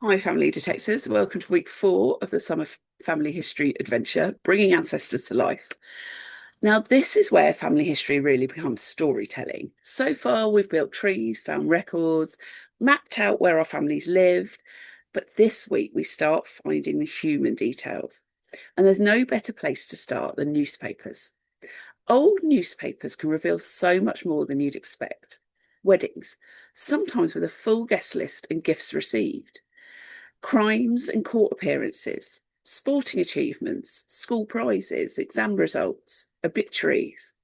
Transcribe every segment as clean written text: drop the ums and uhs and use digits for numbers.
Hi, family detectives. Welcome to week 4 of the Summer Family History Adventure, bringing ancestors to life. Now, this is where family history really becomes storytelling. So far, we've built trees, found records, mapped out where our families lived. But this week, we start finding the human details. And there's no better place to start than newspapers. Old newspapers can reveal so much more than you'd expect. Weddings, sometimes with a full guest list and gifts received. Crimes and court appearances, sporting achievements, school prizes, exam results, obituaries,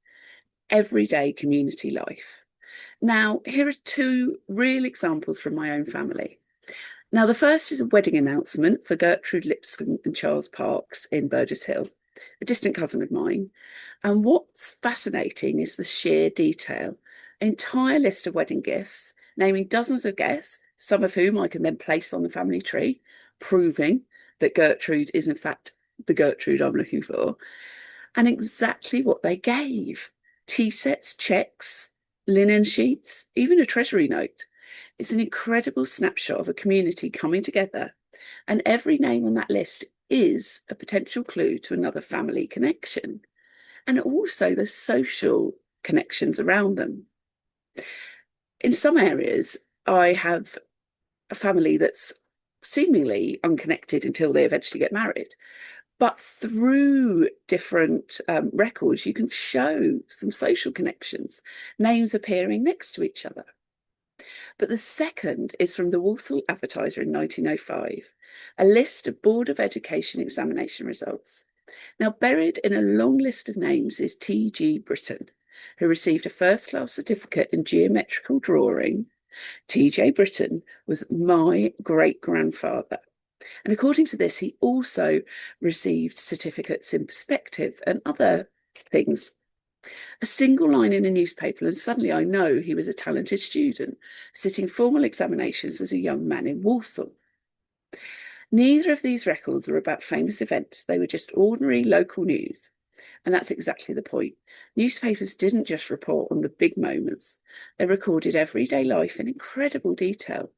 everyday community life. Now, here are 2 real examples from my own family. Now, the first is a wedding announcement for Gertrude Lipscombe and Charles Parks in Burgess Hill, a distant cousin of mine. And what's fascinating is the sheer detail. Entire list of wedding gifts, naming dozens of guests, some of whom I can then place on the family tree, proving that Gertrude is in fact the Gertrude I'm looking for, and exactly what they gave. Tea sets, cheques, linen sheets, even a treasury note. It's an incredible snapshot of a community coming together, and every name on that list is a potential clue to another family connection, and also the social connections around them. In some areas, I have a family that's seemingly unconnected until they eventually get married. But through different records, you can show some social connections, names appearing next to each other. But the second is from the Walsall Advertiser in 1905, a list of Board of Education examination results. Now, buried in a long list of names is T.G. Brittain, who received a first-class certificate in geometrical drawing. T.J. Brittain was my great-grandfather. And according to this, he also received certificates in perspective and other things. A single line in a newspaper, and suddenly I know he was a talented student, sitting formal examinations as a young man in Walsall. Neither of these records were about famous events, they were just ordinary local news. And that's exactly the point. Newspapers didn't just report on the big moments, they recorded everyday life in incredible detail.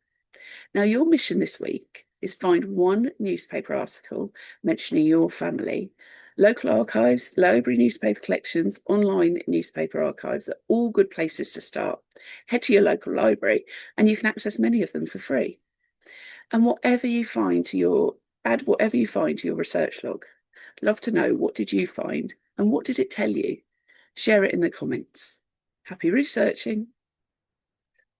Now, your mission this week is find one newspaper article mentioning your family. Local archives, library newspaper collections, online newspaper archives are all good places to start. Head to your local library and you can access many of them for free. And add whatever you find to your research log. Love to know, what did you find and what did it tell you? Share it in the comments. Happy researching.